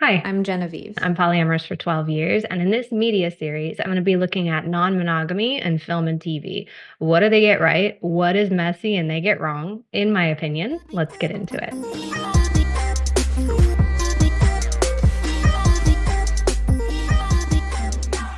Hi, I'm Genevieve. I'm polyamorous for 12 years, and in this media series, I'm going to be looking at non-monogamy in film and TV. What do they get right? What is messy and they get wrong? In my opinion, let's get into it.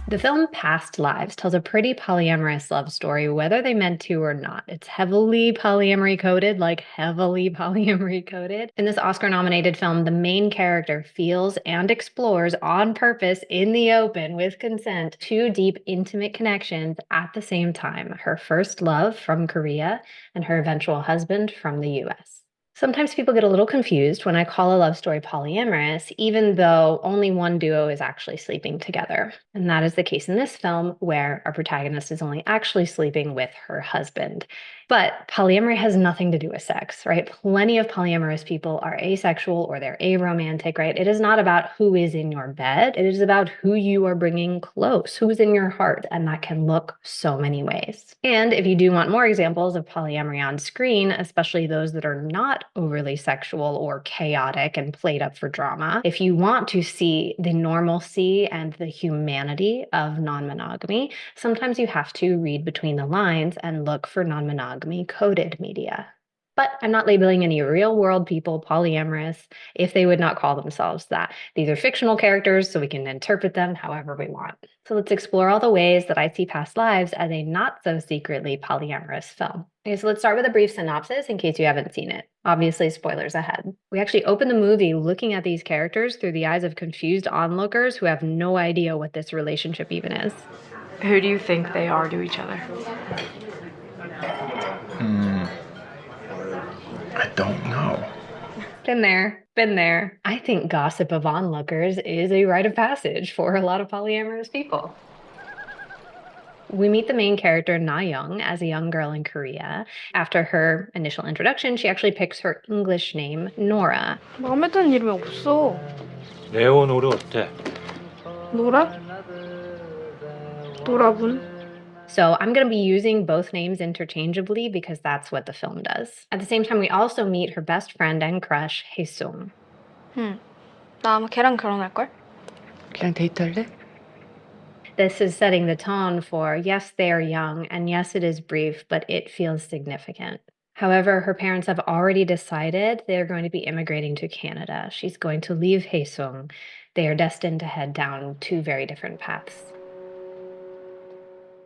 The film Past Lives tells a pretty polyamorous love story, whether they meant to or not. It's heavily polyamory coded, like heavily polyamory coded. In this Oscar nominated film, the main character feels and explores on purpose in the open with consent two deep, intimate connections at the same time, her first love from Korea and her eventual husband from the US. Sometimes people get a little confused when I call a love story polyamorous, even though only one duo is actually sleeping together. And that is the case in this film, where our protagonist is only actually sleeping with her husband. But polyamory has nothing to do with sex, right? Plenty of polyamorous people are asexual or they're aromantic, right? It is not about who is in your bed. It is about who you are bringing close, who's in your heart. And that can look so many ways. And if you do want more examples of polyamory on screen, especially those that are not overly sexual or chaotic and played up for drama, if you want to see the normalcy and the humanity of non-monogamy, sometimes you have to read between the lines and look for non-monogamy coded media. But I'm not labeling any real world people polyamorous if they would not call themselves that. These are fictional characters, so we can interpret them however we want. So let's explore all the ways that I see Past Lives as a not so secretly polyamorous film. Okay, so let's start with a brief synopsis in case you haven't seen it. Obviously, spoilers ahead. We actually open the movie looking at these characters through the eyes of confused onlookers who have no idea what this relationship even is. Who do you think they are to each other? I don't know. Been there, been there. I think gossip of onlookers is a rite of passage for a lot of polyamorous people. We meet the main character, Na Young, as a young girl in Korea. After her initial introduction, she actually picks her English name, Nora. 마음에 드는 이름이 없어. 레오 노래 어때? 노라? 노라군. So I'm going to be using both names interchangeably because that's what the film does. At the same time, we also meet her best friend and crush, Haesung. 나 아마 걔랑 결혼할걸? 그냥 데이트할래? This is setting the tone for, yes, they are young, and yes, it is brief, but it feels significant. However, her parents have already decided they're going to be immigrating to Canada. She's going to leave Haesung. They are destined to head down two very different paths.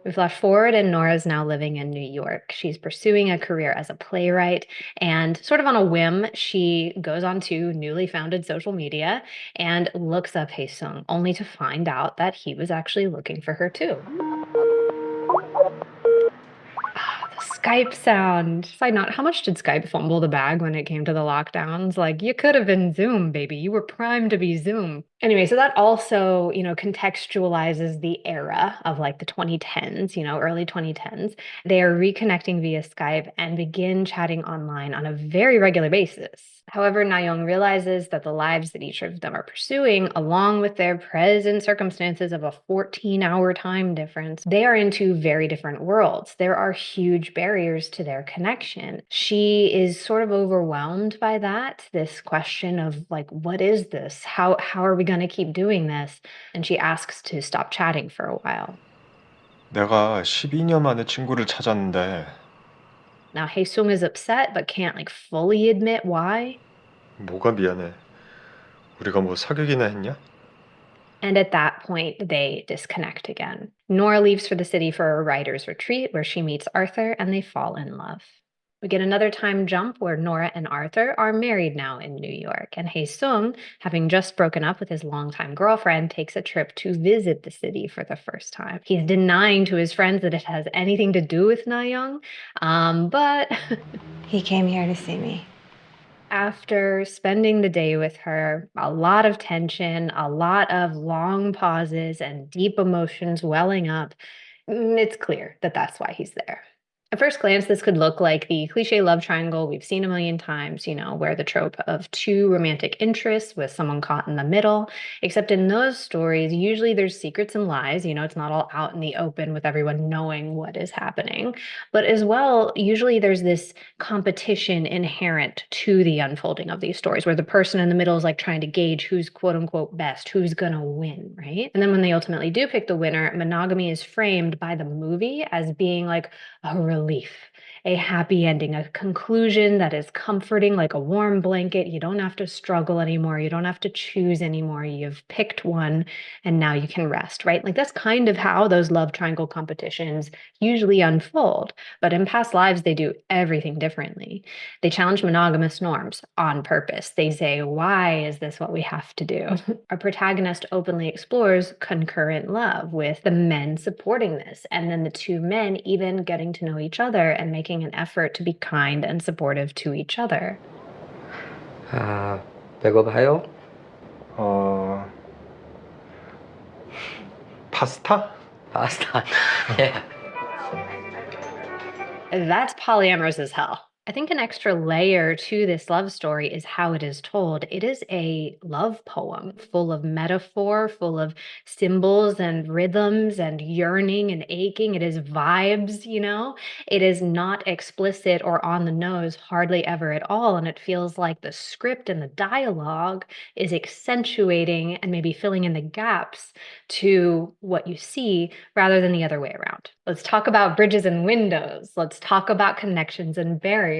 We flash forward, and Nora's now living in New York. She's pursuing a career as a playwright, and sort of on a whim, she goes onto newly founded social media and looks up Haesung, only to find out that he was actually looking for her too. Skype sound. Side note, how much did Skype fumble the bag when it came to the lockdowns? Like, you could have been Zoom, baby. You were primed to be Zoom. Anyway, so that also, contextualizes the era of like the 2010s, early 2010s. They are reconnecting via Skype and begin chatting online on a very regular basis. However, Na-young realizes that the lives that each of them are pursuing, along with their present circumstances of a 14-hour time difference, they are in two very different worlds. There are huge barriers to their connection. She is sort of overwhelmed by that, this question of like, what is this? How are we going to keep doing this? And she asks to stop chatting for a while. 내가 12년 만에 친구를 찾았는데 Now, Haesung is upset but can't like fully admit why. 뭐가 미안해. 우리가 뭐 사귀기나 했냐? And at that point, they disconnect again. Nora leaves for the city for a writer's retreat where she meets Arthur and they fall in love. We get another time jump where Nora and Arthur are married now in New York, and Haesung, having just broken up with his longtime girlfriend, takes a trip to visit the city for the first time. He's denying to his friends that it has anything to do with Na-young, but He came here to see me. after spending the day with her, a lot of tension, a lot of long pauses, and deep emotions welling up, it's clear that that's why he's there. At first glance, this could look like the cliche love triangle we've seen a million times, where the trope of two romantic interests with someone caught in the middle. Except in those stories, usually there's secrets and lies. It's not all out in the open with everyone knowing what is happening. But as well, usually there's this competition inherent to the unfolding of these stories where the person in the middle is like trying to gauge who's quote unquote best, who's going to win, right? And then when they ultimately do pick the winner, monogamy is framed by the movie as being like a relief, a happy ending, a conclusion that is comforting, like a warm blanket. You don't have to struggle anymore. You don't have to choose anymore. You've picked one and now you can rest, right? Like that's kind of how those love triangle competitions usually unfold. But in past lives, they do everything differently. They challenge monogamous norms on purpose. They say, why is this what we have to do? Our protagonist openly explores concurrent love with the men supporting this, and then the two men even getting to know each other and making an effort to be kind and supportive to each other. 배고파요? 파스타? Pasta. Yeah. That's polyamorous as hell. I think an extra layer to this love story is how it is told. It is a love poem full of metaphor, full of symbols and rhythms and yearning and aching. It is vibes, It is not explicit or on the nose, hardly ever at all. And it feels like the script and the dialogue is accentuating and maybe filling in the gaps to what you see rather than the other way around. Let's talk about bridges and windows. Let's talk about connections and barriers.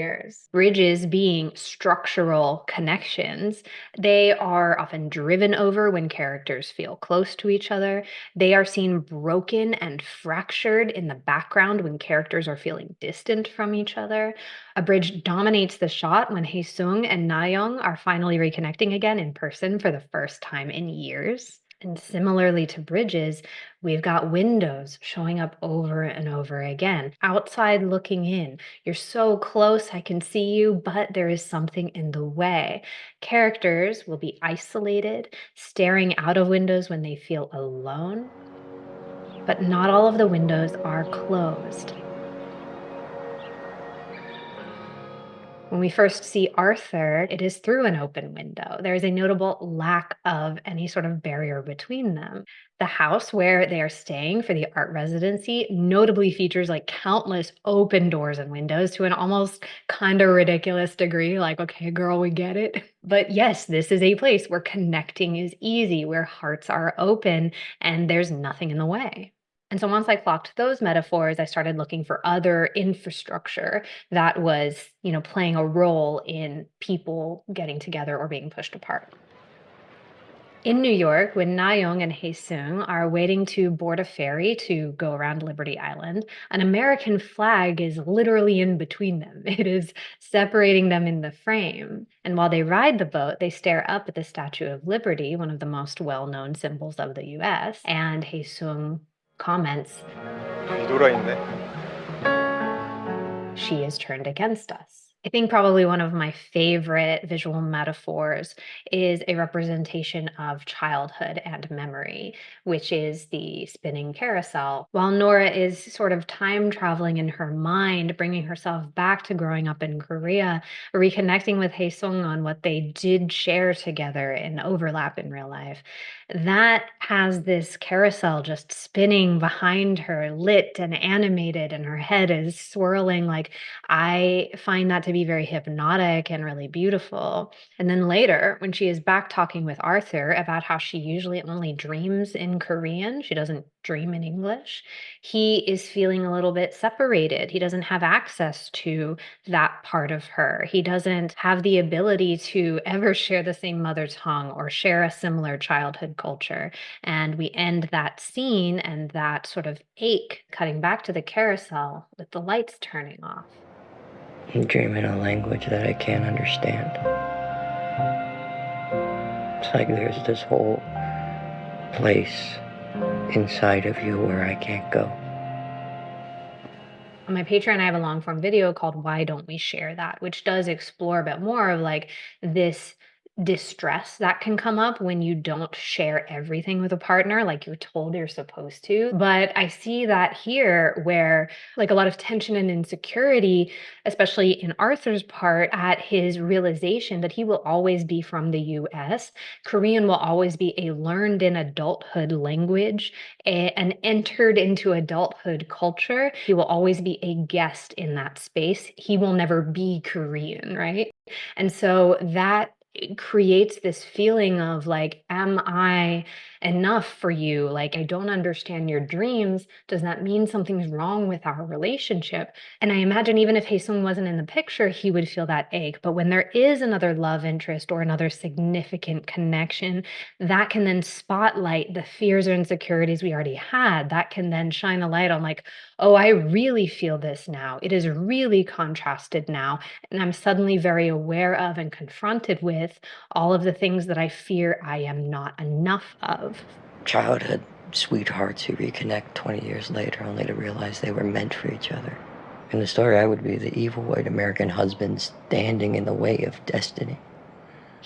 Bridges being structural connections, they are often driven over when characters feel close to each other. They are seen broken and fractured in the background when characters are feeling distant from each other. A bridge dominates the shot when Hae-sung and Na-young are finally reconnecting again in person for the first time in years. And similarly to bridges, we've got windows showing up over and over again. Outside looking in. You're so close, I can see you, but there is something in the way. Characters will be isolated, staring out of windows when they feel alone. But not all of the windows are closed. When we first see Arthur, it is through an open window. There is a notable lack of any sort of barrier between them. The house where they are staying for the art residency notably features like countless open doors and windows to an almost kind of ridiculous degree. Like, okay, girl, we get it. But yes, this is a place where connecting is easy, where hearts are open, and there's nothing in the way. And so once I clocked those metaphors, I started looking for other infrastructure that was, playing a role in people getting together or being pushed apart. In New York, when Na-young and Hae-sung are waiting to board a ferry to go around Liberty Island, an American flag is literally in between them. It is separating them in the frame. And while they ride the boat, they stare up at the Statue of Liberty, one of the most well-known symbols of the US, and Hae-sung comments, 뒤돌아있네. she is turned against us. I think probably one of my favorite visual metaphors is a representation of childhood and memory, which is the spinning carousel. While Nora is sort of time traveling in her mind, bringing herself back to growing up in Korea, reconnecting with Hae-sung on what they did share together in overlap in real life, that has this carousel just spinning behind her, lit and animated, and her head is swirling. Like, I find that to be very hypnotic and really beautiful. And then later, when she is back talking with Arthur about how she usually only dreams in Korean, she doesn't dream in English, he is feeling a little bit separated. He doesn't have access to that part of her. He doesn't have the ability to ever share the same mother tongue or share a similar childhood culture. And we end that scene and that sort of ache cutting back to the carousel with the lights turning off. I dream in a language that I can't understand. It's like there's this whole place inside of you where I can't go. On my Patreon, I have a long form video called Why Don't We Share That, which does explore a bit more of like this distress that can come up when you don't share everything with a partner like you're told you're supposed to. But I see that here where like a lot of tension and insecurity, especially in Arthur's part, at his realization that he will always be from the US. Korean will always be a learned in adulthood language, an entered into adulthood culture. He will always be a guest in that space. He will never be Korean, right? And so that creates this feeling of like, am I enough for you? Like, I don't understand your dreams. Does that mean something's wrong with our relationship? And I imagine even if Haesung wasn't in the picture, he would feel that ache. But when there is another love interest or another significant connection, that can then spotlight the fears or insecurities we already had. That can then shine a light on like, oh, I really feel this now. It is really contrasted now. And I'm suddenly very aware of and confronted with all of the things that I fear I am not enough of. Childhood sweethearts who reconnect 20 years later only to realize they were meant for each other. In the story, I would be the evil white American husband standing in the way of destiny.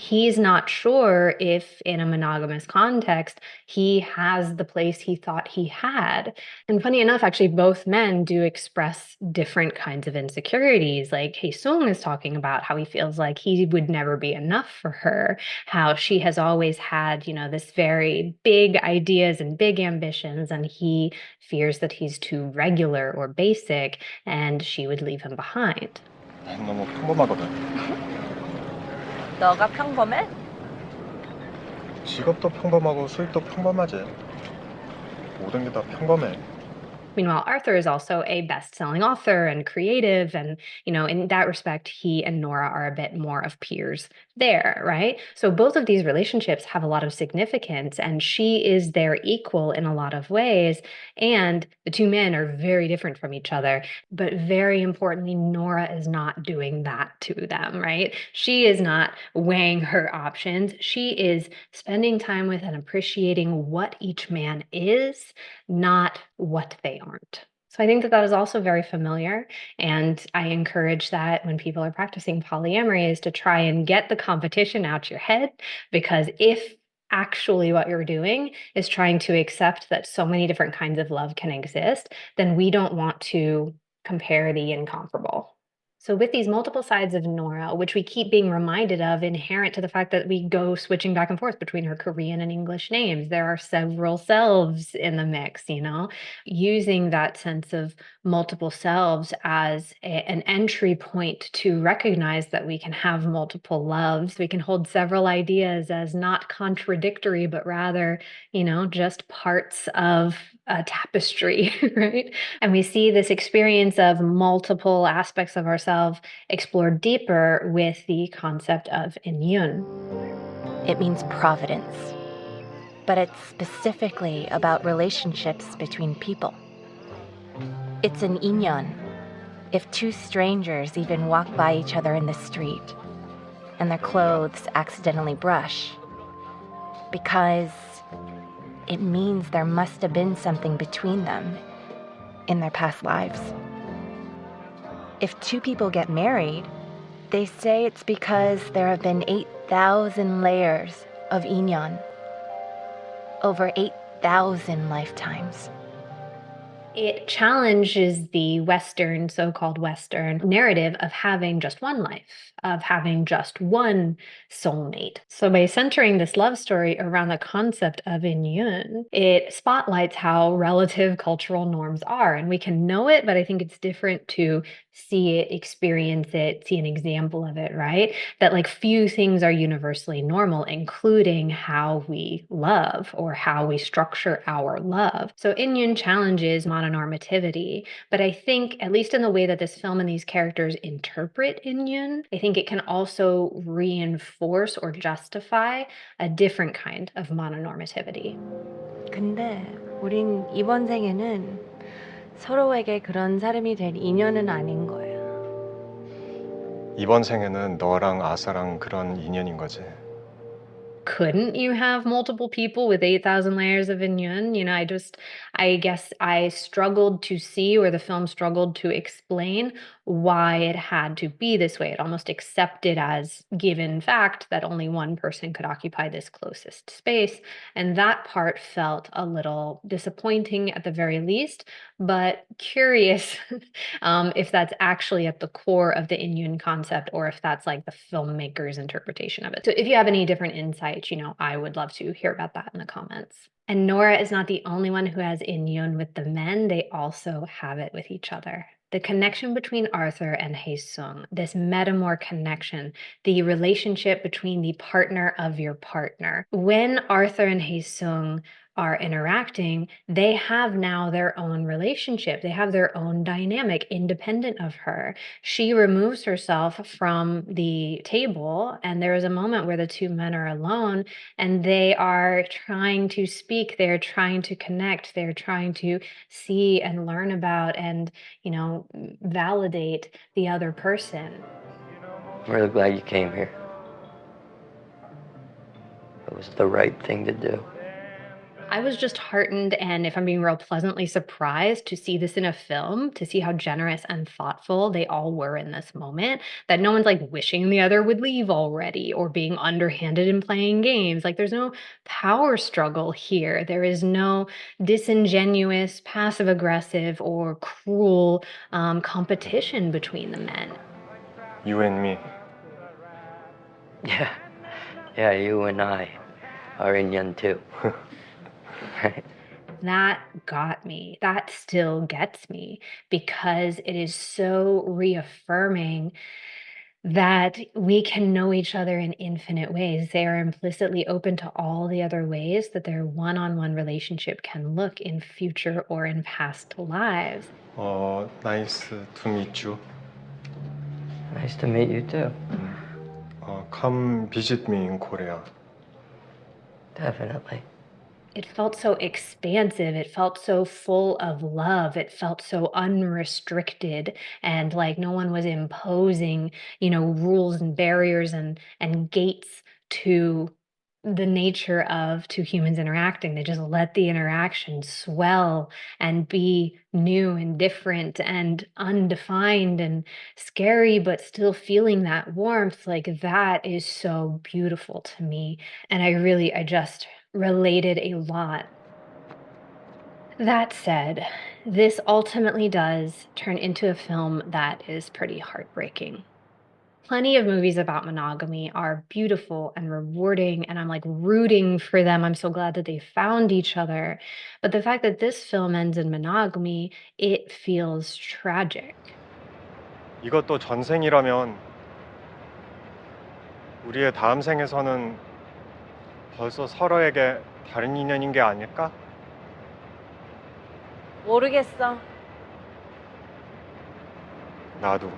He's not sure if in a monogamous context, he has the place he thought he had. And funny enough, actually, both men do express different kinds of insecurities. Like Haesung is talking about how he feels like he would never be enough for her, how she has always had, this very big ideas and big ambitions, and he fears that he's too regular or basic, and she would leave him behind. 너무 평범하거든. 너가 평범해? 직업도 평범하고 수입도 평범하지. 모든 게 다 평범해. Meanwhile, Arthur is also a best-selling author and creative. And, in that respect, he and Nora are a bit more of peers there, right? So both of these relationships have a lot of significance, and she is their equal in a lot of ways. And the two men are very different from each other. But very importantly, Nora is not doing that to them, right? She is not weighing her options. She is spending time with and appreciating what each man is, not what they aren't. So I think that is also very familiar. And I encourage that when people are practicing polyamory is to try and get the competition out your head, because if actually what you're doing is trying to accept that so many different kinds of love can exist, then we don't want to compare the incomparable. So with these multiple sides of Nora, which we keep being reminded of, inherent to the fact that we go switching back and forth between her Korean and English names, there are several selves in the mix, using that sense of multiple selves as an entry point to recognize that we can have multiple loves. We can hold several ideas as not contradictory, but rather, just parts of a tapestry, right? And we see this experience of multiple aspects of ourselves explored deeper with the concept of inyun. It means providence, but it's specifically about relationships between people. It's an inyon. If two strangers even walk by each other in the street and their clothes accidentally brush, because it means there must have been something between them in their past lives. If two people get married, they say it's because there have been 8,000 layers of inyon over 8,000 lifetimes. It challenges the Western, so-called Western narrative of having just one life, of having just one soulmate. So by centering this love story around the concept of inyun, it spotlights how relative cultural norms are. And we can know it, but I think it's different to see it, experience it, see an example of it, right? That like few things are universally normal, including how we love or how we structure our love. So inyun challenges mononormativity, but I think, at least in the way that this film and these characters interpret inyun, I think it can also reinforce or justify a different kind of mononormativity. 근데 우린 이번 생에는 서로에게 그런 사람이 될 인연은 아닌 거야. 이번 생에는 너랑 아사랑 그런 인연인 거지. Couldn't you have multiple people with 8,000 layers of inyun? I guess I struggled to see, or the film struggled to explain, why it had to be this way. It almost accepted as given fact that only one person could occupy this closest space. And that part felt a little disappointing at the very least, but curious if that's actually at the core of the Inyun concept or if that's like the filmmaker's interpretation of it. So if you have any different insights, I would love to hear about that in the comments. And Nora is not the only one who has Inyun with the men. They also have it with each other. The connection between Arthur and Hae-sung, this Metamour connection, the relationship between the partner of your partner. When Arthur and Hae-sung are interacting, they have now their own relationship. They have their own dynamic independent of her. She removes herself from the table, and there is a moment where the two men are alone and they are trying to speak, they're trying to connect, they're trying to see and learn about and, validate the other person. I'm really glad you came here. It was the right thing to do. I was just heartened and, if I'm being real, pleasantly surprised to see this in a film, to see how generous and thoughtful they all were in this moment, that no one's like wishing the other would leave already or being underhanded and playing games. Like there's no power struggle here. There is no disingenuous, passive aggressive, or cruel competition between the men. You and me. Yeah, you and I are Inyan too. That got me. That still gets me because it is so reaffirming that we can know each other in infinite ways. They are implicitly open to all the other ways that their one-on-one relationship can look in future or in past lives. Nice to meet you. Nice to meet you too. Come visit me in Korea. Definitely. It felt so expansive. It felt so full of love. It felt so unrestricted and like no one was imposing, rules and barriers and gates to the nature of two humans interacting. They just let the interaction swell and be new and different and undefined and scary, but still feeling that warmth. Like that is so beautiful to me. And I just related a lot. That said, this ultimately does turn into a film that is pretty heartbreaking. Plenty of movies about monogamy are beautiful and rewarding, and I'm like rooting for them. I'm so glad that they found each other. But the fact that this film ends in monogamy, it feels tragic. 이것도 전생이라면 우리의 다음 생에서는 벌써 서로에게 다른 인연인 게 아닐까? 모르겠어. 나도.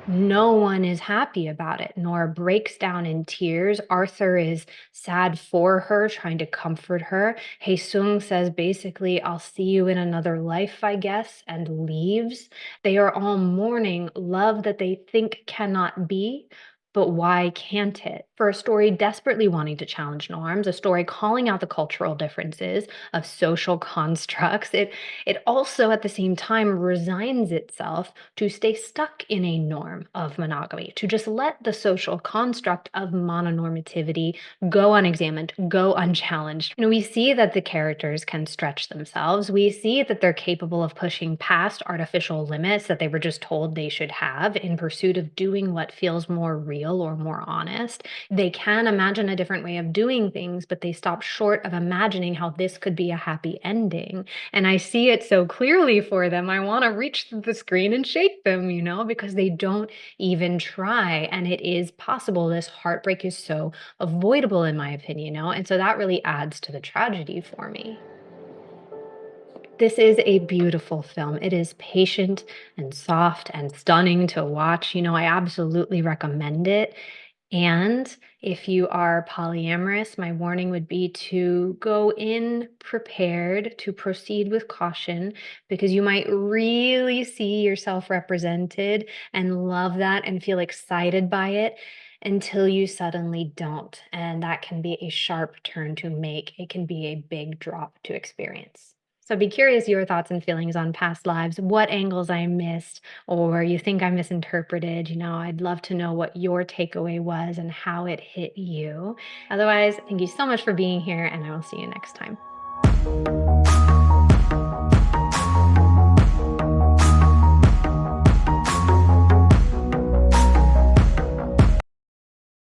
No one is happy about it. Nora breaks down in tears. Arthur is sad for her, trying to comfort her. Hae-sung says basically, I'll see you in another life, I guess, and leaves. They are all mourning love that they think cannot be. But why can't it? For a story desperately wanting to challenge norms, a story calling out the cultural differences of social constructs, it also at the same time resigns itself to stay stuck in a norm of monogamy, to just let the social construct of mononormativity go unexamined, go unchallenged. We see that the characters can stretch themselves. We see that they're capable of pushing past artificial limits that they were just told they should have in pursuit of doing what feels more real or more honest. They can imagine a different way of doing things, but they stop short of imagining how this could be a happy ending. And I see it so clearly for them. I want to reach the screen and shake them, because they don't even try. And it is possible. This heartbreak is so avoidable, in my opinion, and so that really adds to the tragedy for me. This is a beautiful film. It is patient and soft and stunning to watch. I absolutely recommend it. And if you are polyamorous, my warning would be to go in prepared, to proceed with caution, because you might really see yourself represented and love that and feel excited by it until you suddenly don't. And that can be a sharp turn to make. It can be a big drop to experience. So I'd be curious your thoughts and feelings on past lives, what angles I missed or you think I misinterpreted. I'd love to know what your takeaway was and how it hit you. Otherwise, thank you so much for being here, and I will see you next time.